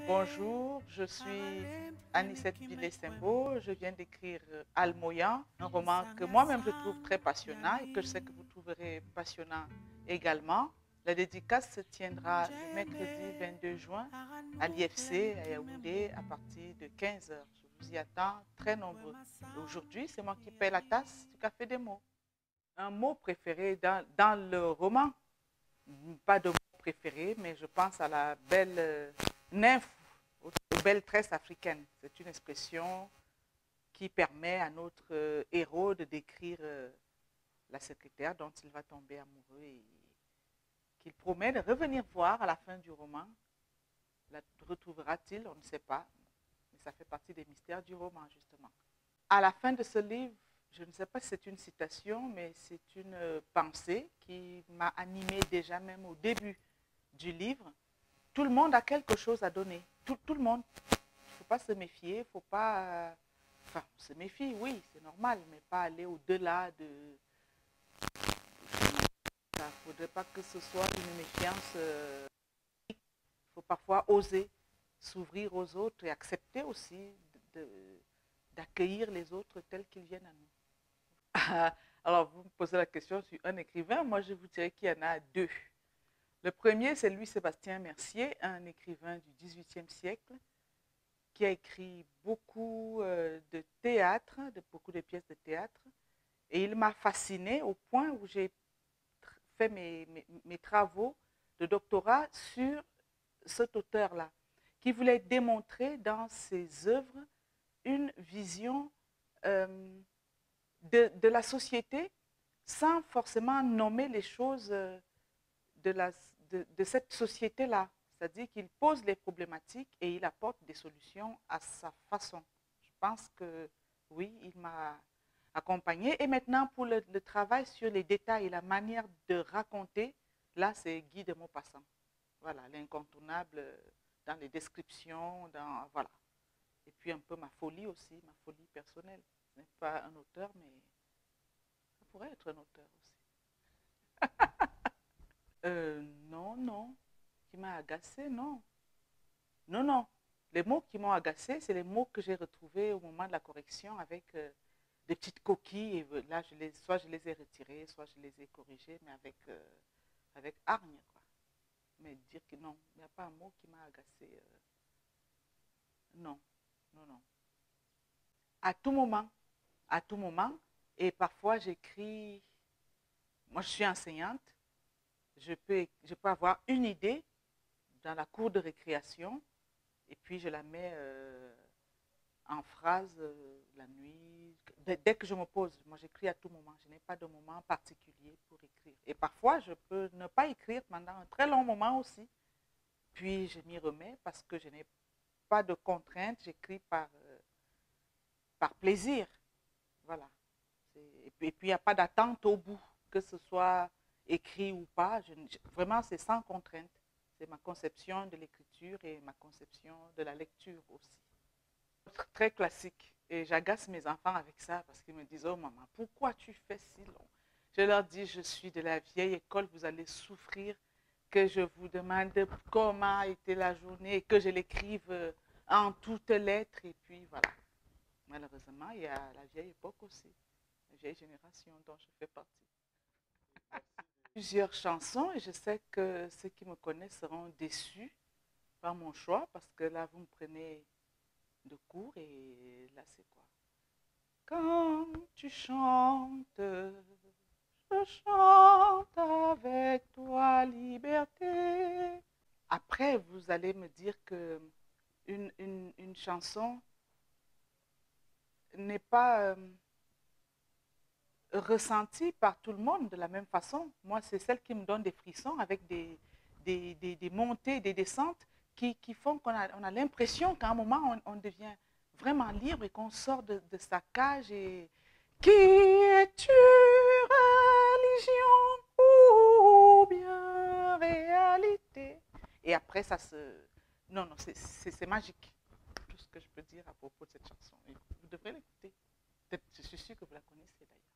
Bonjour, je suis Anicette Villet-Sembo. Je viens d'écrire Almoyan, un roman que moi-même je trouve très passionnant et que je sais que vous trouverez passionnant également. La dédicace se tiendra le mercredi 22 juin à l'IFC à Yaoundé à partir de 15 heures. Je vous y attends très nombreux. Aujourd'hui, c'est moi qui paie la tasse du café des mots. Un mot préféré dans le roman, pas de mot préféré, mais je pense à la belle nymphe aux belles tresses africaines. C'est une expression qui permet à notre héros de décrire la secrétaire dont il va tomber amoureux et qu'il promet de revenir voir à la fin du roman. La retrouvera-t-il? On ne sait pas, mais ça fait partie des mystères du roman, justement. À la fin de ce livre, je ne sais pas si c'est une citation, mais c'est une pensée qui m'a animée déjà même au début du livre. Tout le monde a quelque chose à donner. Tout le monde. Il ne faut pas se méfier, il ne faut pas... Enfin, se méfier, oui, c'est normal, mais pas aller au-delà de... Il ne faudrait pas que ce soit une méfiance. Il faut parfois oser s'ouvrir aux autres et accepter aussi d'accueillir les autres tels qu'ils viennent à nous. Alors, vous me posez la question sur un écrivain. Moi, je vous dirais qu'il y en a deux. Le premier, c'est Louis-Sébastien Mercier, un écrivain du XVIIIe siècle qui a écrit beaucoup de théâtre, beaucoup de pièces de théâtre. Et il m'a fascinée au point où j'ai fait mes travaux de doctorat sur cet auteur-là, qui voulait démontrer dans ses œuvres une vision de la société sans forcément nommer les choses de cette société-là. C'est-à-dire qu'il pose les problématiques et il apporte des solutions à sa façon. Je pense que oui, il m'a accompagné. Et maintenant, pour le travail sur les détails et la manière de raconter, là, c'est Guy de Maupassant. Voilà, l'incontournable dans les descriptions, voilà. Et puis un peu ma folie aussi, ma folie personnelle. Ce n'est pas un auteur, mais ça pourrait être un auteur aussi. Non, non. Qui m'a agacé, non. Non, non. Les mots qui m'ont agacé, c'est les mots que j'ai retrouvés au moment de la correction avec des petites coquilles. Et là, soit je les ai retirés, soit je les ai corrigés, mais avec hargne, quoi. Mais dire que non, il n'y a pas un mot qui m'a agacé. Non, non, non. À tout moment, à tout moment. Et parfois, j'écris. Moi, je suis enseignante. Je peux avoir une idée dans la cour de récréation et puis je la mets en phrase la nuit. Dès que je me pose, moi j'écris à tout moment. Je n'ai pas de moment particulier pour écrire. Et parfois, je peux ne pas écrire pendant un très long moment aussi. Puis je m'y remets parce que je n'ai pas de contraintes. J'écris par plaisir. Voilà. Et puis, il n'y a pas d'attente au bout, que ce soit écrit ou pas. Vraiment, c'est sans contrainte. C'est ma conception de l'écriture et ma conception de la lecture aussi. Très classique. Et j'agace mes enfants avec ça parce qu'ils me disent, oh maman, pourquoi tu fais si long? Je leur dis, je suis de la vieille école, vous allez souffrir que je vous demande comment a été la journée et que je l'écrive en toutes lettres. Et puis voilà. Malheureusement, il y a la vieille époque aussi, la vieille génération dont je fais partie. Plusieurs chansons et je sais que ceux qui me connaissent seront déçus par mon choix parce que là, vous me prenez de court et là, c'est quoi? Quand tu chantes, je chante avec toi, liberté. Après, vous allez me dire que une chanson n'est pas ressentie par tout le monde de la même façon. Moi, c'est celle qui me donne des frissons avec des montées, des descentes qui font qu'on a l'impression qu'à un moment, on devient vraiment libre et qu'on sort de sa cage. Et qui es-tu, religion ou bien réalité? Et après, ça se... Non, non, c'est magique. Tout ce que je peux dire à propos de cette chanson. Et vous devrez l'écouter. Je suis sûre que vous la connaissez d'ailleurs.